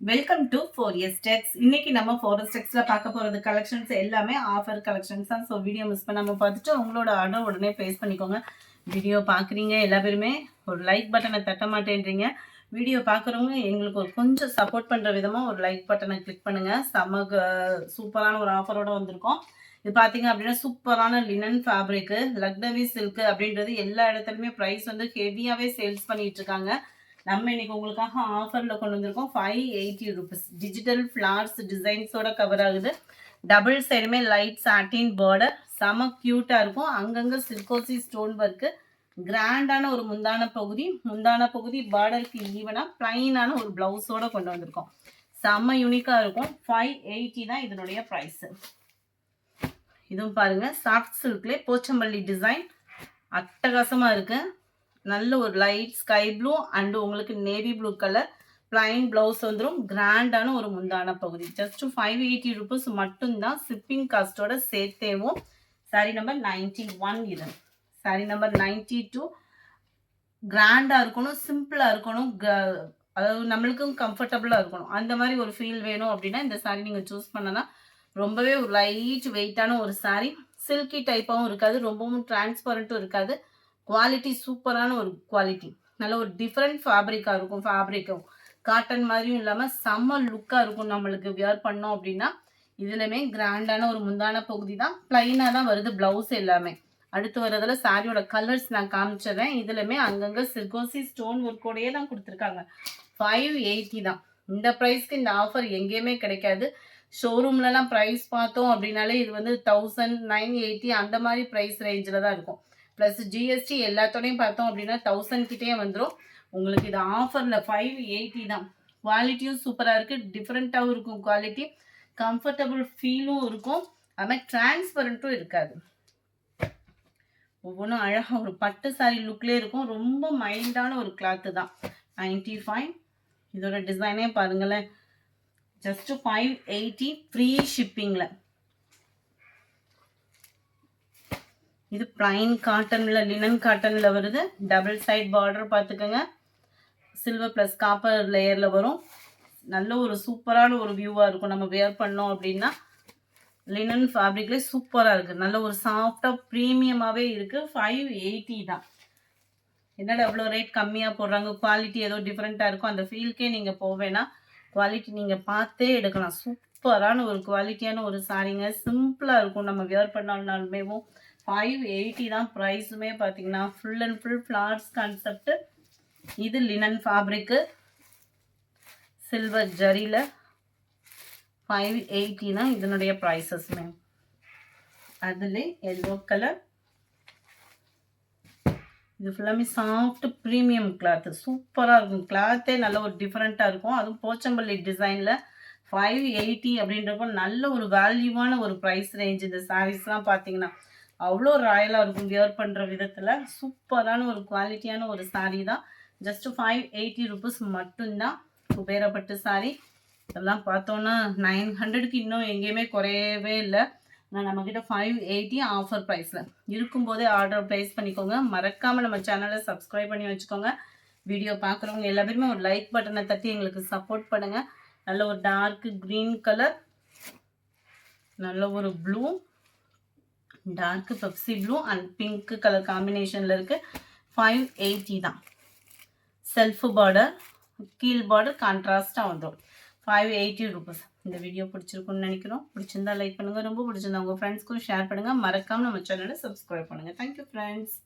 Welcome to 4S Techs. இன்னைக்கு நம்ம 4S Techsல பார்க்க போறது கலெக்ஷன்ஸ் எல்லாமே ஆஃபர் கலெக்ஷன்ஸ் தான். ஸோ வீடியோ மிஸ் பண்ணாம பார்த்துட்டு உங்களோட ஆர்டர் உடனே பிளேஸ் பண்ணிக்கோங்க. வீடியோ பார்க்குறீங்க எல்லா பேருமே ஒரு லைக் பட்டனை தட்ட மாட்டேன்றீங்க. வீடியோ பார்க்குறவங்க எங்களுக்கு ஒரு கொஞ்சம் சப்போர்ட் பண்ணுற விதமாக ஒரு லைக் பட்டனை கிளிக் பண்ணுங்கள். சூப்பரான ஒரு ஆஃபரோடு வந்திருக்கோம். இது பார்த்தீங்க அப்படின்னா சூப்பரான லினன் ஃபேப்ரிக்கு லக்னவி சில்க்கு அப்படின்றது எல்லா இடத்துலையுமே ப்ரைஸ் வந்து ஹெவியாகவே சேல்ஸ் பண்ணிட்டு இருக்காங்க. நம்ம இன்னைக்கு உங்களுக்காக ஆஃபரில் கொண்டு வந்திருக்கோம். 580 rupees டிஜிட்டல் ஃப்ளார்ஸ் டிசைன்ஸோட கவர் ஆகுது. டபுள் சைடுமே லைட் சாட்டின் பார்டர் செம க்யூட்டாக இருக்கும். அங்கங்கே சில்கோசி ஸ்டோன் ஒர்க்கு கிராண்டான ஒரு முந்தான பகுதி பார்டருக்கு ஈவனாக ப்ளைனான ஒரு ப்ளவுஸோட கொண்டு வந்திருக்கோம். செம்ம யூனிக்காக இருக்கும். 580 தான் இதனுடைய ப்ரைஸு. இதுவும் பாருங்கள் சாஃப்ட் சில்க்லேயே போச்சம்பள்ளி டிசைன் அட்டகாசமாக இருக்குது. நல்ல ஒரு லைட் ஸ்கை ப்ளூ அண்ட் உங்களுக்கு navy blue colour plain blouse வந்துடும். கிராண்டான ஒரு முந்தான பகுதி. ஜஸ்ட் 580 rupees மட்டும்தான். ஷிப்பிங் காஸ்டோட சேர்த்தேவும். சாரி நம்பர் 91. இது சாரி நம்பர் 92. கிராண்டாக இருக்கணும், சிம்பிளாக இருக்கணும், அதாவது நம்மளுக்கும் கம்ஃபர்டபுளாக இருக்கணும். அந்த மாதிரி ஒரு ஃபீல் வேணும் அப்படின்னா இந்த சாரி நீங்கள் சூஸ் பண்ணலாம். ரொம்பவே ஒரு லைட் வெயிட்டான ஒரு சாரி. சில்கி டைப்பாகவும் இருக்காது, ரொம்பவும் டிரான்ஸ்பரண்ட்டும் இருக்காது. குவாலிட்டி சூப்பரான ஒரு குவாலிட்டி. நல்ல ஒரு டிஃப்ரெண்ட் ஃபேப்ரிக்காக இருக்கும். ஃபேப்ரிக்கும் காட்டன் மாதிரியும் இல்லாமல் செம்ம லுக்காக இருக்கும். நம்மளுக்கு வியர் பண்ணோம் அப்படின்னா இதுலையுமே கிராண்டான ஒரு முந்தான பகுதி தான். பிளைனாக தான் வருது ப்ளவுஸ் எல்லாமே. அடுத்து வர்றதுல சாரியோட கலர்ஸ் நான் காமிச்சிடுறேன். இதுலையுமே அங்கங்கே சில்கோசி ஸ்டோன் ஒர்க்கோடையே தான் கொடுத்துருக்காங்க. 580 தான். இந்த ப்ரைஸ்க்கு இந்த ஆஃபர் எங்கேயுமே கிடைக்காது. ஷோரூம்லலாம் ப்ரைஸ் பார்த்தோம் அப்படின்னாலே இது வந்து 1000, 980 அந்த மாதிரி ப்ரைஸ் ரேஞ்சில் தான் இருக்கும். ப்ளஸ் ஜிஎஸ்டி எல்லாத்தோடையும் பார்த்தோம் அப்படின்னா 1000 கிட்டே வந்துடும். உங்களுக்கு இது ஆஃபரில் 580 தான். குவாலிட்டியும் சூப்பராக இருக்குது, டிஃப்ரெண்ட்டாகவும் இருக்கும். குவாலிட்டி கம்ஃபர்டபுள் ஃபீலும் இருக்கும், அதுமாதிரி டிரான்ஸ்பரண்ட்டும் இருக்காது. ஒவ்வொன்றும் அழகாக ஒரு பட்டு சாரி லுக்லேயே இருக்கும். ரொம்ப மைல்டான ஒரு கிளாத்து தான். 95. இதோட டிசைனே பாருங்களேன். ஜஸ்ட் 580 ஃப்ரீ ஷிப்பிங்கில். இது பிளைன் காட்டன்ல லினன் காட்டன்ல வருது. டபுள் சைட் பார்டர் பார்த்துக்கோங்க. சில்வர் ப்ளஸ் காப்பர் லேயரில் வரும். நல்ல ஒரு சூப்பரான ஒரு வியூவாக இருக்கும். நம்ம வேர் பண்ணோம் அப்படின்னா லினன் ஃபேப்ரிக்லேயே சூப்பராக இருக்குது. நல்ல ஒரு சாஃப்டாக ப்ரீமியமாகவே இருக்குது. 580 தான். என்னடா அவ்வளோ ரேட் கம்மியாக போடுறாங்க, குவாலிட்டி ஏதோ டிஃப்ரெண்ட்டாக இருக்கும் அந்த ஃபீல்க்கே நீங்கள் போவேன்னா குவாலிட்டி நீங்கள் பார்த்தே எடுக்கலாம். சூப்பரான ஒரு குவாலிட்டியான ஒரு சாரீங்க. சிம்பிளாக இருக்கும். நம்ம வேர் பண்ணாலுமேவும் 580 தான். ப்ரைஸுமே பார்த்தீங்கன்னா full and full flowers concept. இது லினன் ஃபேப்ரிக்கு சில்வர் ஜரியில் 580 தான் இதனுடைய ப்ரைஸஸ்மே. அதில் எல்லோ கலர். இது ஃபுல்லாமே சாஃப்ட் ப்ரீமியம் கிளாத்து. சூப்பராக இருக்கும். கிளாத்தே நல்ல ஒரு டிஃப்ரெண்ட்டாக இருக்கும். அதுவும் போச்சம்பள்ளி டிசைனில் 580 அப்படின்றப்போ நல்ல ஒரு வேல்யூவான ஒரு ப்ரைஸ் ரேஞ்ச். இந்த சாரீஸ்லாம் பார்த்தீங்கன்னா அவ்வளோ ராயலாக இருக்கும். வியர் பண்ணுற விதத்தில் சூப்பரான ஒரு குவாலிட்டியான ஒரு சாரீ தான். ஜஸ்ட்டு 580 rupees மட்டும்தான். குபேரப்பட்டு சாரீ இதெல்லாம் பார்த்தோன்னா 900க்கு இன்னும் எங்கேயுமே குறையவே இல்லை. ஆனால் நம்மக்கிட்ட 580 ஆஃபர் ப்ரைஸில் இருக்கும்போதே ஆர்டர் ப்ளேஸ் பண்ணிக்கோங்க. மறக்காமல் நம்ம சேனலை சப்ஸ்கிரைப் பண்ணி வச்சுக்கோங்க. வீடியோ பார்க்குறவங்க எல்லா பேருமே ஒரு லைக் பட்டனை தட்டி எங்களுக்கு சப்போர்ட் பண்ணுங்கள். நல்ல ஒரு டார்க் க்ரீன் கலர், நல்ல ஒரு blue, dark Pepsi blue and pink colour காம்பினேஷனில் இருக்குது. 580 தான். செல்ஃப் பார்டர், கீழ் பார்டர் கான்ட்ராஸ்டாக வந்துடும். 580 rupees. இந்த வீடியோ பிடிச்சிருக்குன்னு நினைக்கிறோம். பிடிச்சிருந்தா லைக் பண்ணுங்கள். ரொம்ப பிடிச்சிருந்தா உங்கள் ஃப்ரெண்ட்ஸ்க்கும் ஷேர் பண்ணுங்கள். மறக்காமல் நம்ம சேனலை சப்ஸ்கிரைப் பண்ணுங்கள். Thank you friends.